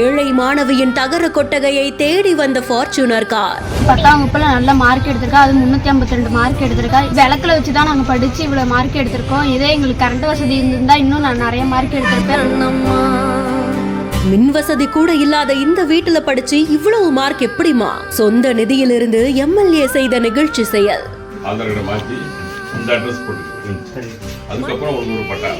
ஏழை மாணவியின் தகர கொட்டகையை தேடி வந்த ஃபார்ச்சூனர் கார். 10ஆம் வகுப்புல நல்ல மார்க் எடுத்திருக்கா. அது 352 மார்க் எடுத்திருக்கா. விளக்குல வச்சுதான் நாங்க படிச்சு இவ்வளவு மார்க் எடுத்திருக்கோம். இதே எங்களுக்கு கரண்ட் வசதி இருந்தா இன்னும் நான் நிறைய மார்க் எடுத்திருப்பேன். மின் வசதி கூட இல்லாத இந்த வீட்டுல படிச்சு இவ்வளவு மார்க் எப்படிமா? சொந்த நிதியிலிருந்து எம்எல்ஏ செய்த நிகழ்ச்சி செயல். அதுக்கப்புறம் ஒரு பட்டா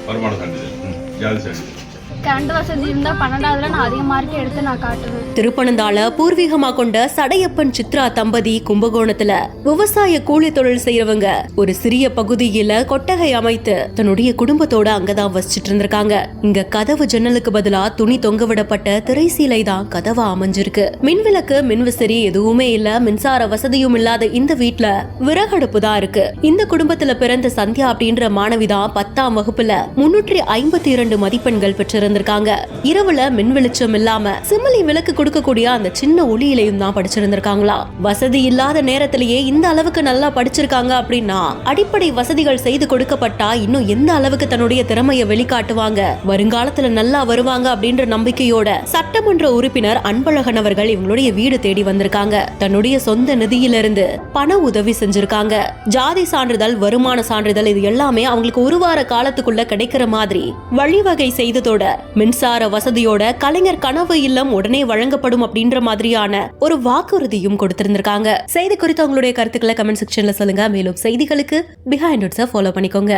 வருமான சான்றிதழ் ஜாதி சான்றிதழ். கரண்ட் வசதி இருந்தா 12ஆவதுல நான் அதிக மார்க் எடுத்து நான் காட்டுவேன். திருப்பனந்தாள பூர்வீகமா கொண்ட சடையப்பன் சித்ரா தம்பதி கும்பகோணத்துல விவசாய கூலி தொழில் செய்யறவங்க ஒரு சிறிய பகுதியில கொட்டகை அமைத்து தன்னுடைய குடும்பத்தோட அங்கதான் வசிச்சுட்டு இருந்திருக்காங்க. இங்க கதவு ஜன்னலுக்கு பதிலா துணி தொங்க விடப்பட்ட திரைசீலை தான் கதவா அமைஞ்சிருக்கு. மின்விளக்கு மின்விசிறி எதுவுமே இல்ல. மின்சார வசதியும் இல்லாத இந்த வீட்டுல விறகடுப்பு தான் இருக்கு. இந்த குடும்பத்துல பிறந்த சந்தியா அப்படின்ற மாணவிதான் 10ஆம் வகுப்புல 352 மதிப்பெண்கள் பெற்றிருந்தாங்க. இரவுல மின் வெளிச்சம் இல்லாம சிமிலி விளக்கு கொடுக்கக்கூடிய அந்த சின்ன ஒளியிலையும் தான் படிச்சிருந்திருக்காங்களா. வசதி இல்லாத நேரத்திலேயே இந்த அளவுக்கு நல்லா படிச்சிருக்காங்க அப்படின்னா அடிப்படை வசதிகள் செய்து கொடுக்கப்பட்டா இன்னும் எந்த அளவுக்கு தன்னுடைய திறமையை வெளிக்காட்டுவாங்க, வருங்காலத்துல நல்லா வருவாங்க அப்படின்ற நம்பிக்கையோட சட்டமன்ற உறுப்பினர் அன்பழகன் அவர்கள் இவங்களுடைய வீடு தேடி வந்திருக்காங்க. தன்னுடைய சொந்த நிதியிலிருந்து பண உதவி செஞ்சிருக்காங்க. ஜாதி சான்றிதழ், வருமான சான்றிதழ் இது எல்லாமே அவங்களுக்கு ஒரு வார காலத்துக்குள்ள கிடைக்கிற மாதிரி வழிவகை செய்ததோட மின்சார வசதியோட கலைஞர் கனவு இல்லம் உடனே வழங்கப்படும் அப்படின்ற மாதிரியான ஒரு வாக்குறுதியும் கொடுத்திருந்திருக்காங்க. செய்தி குறித்து உங்களுடைய கருத்துக்களை கமெண்ட் செக்ஷன்ல சொல்லுங்க. மேலும் செய்திகளுக்கு பிஹைண்ட் ஃபாலோ பண்ணிக்கோங்க.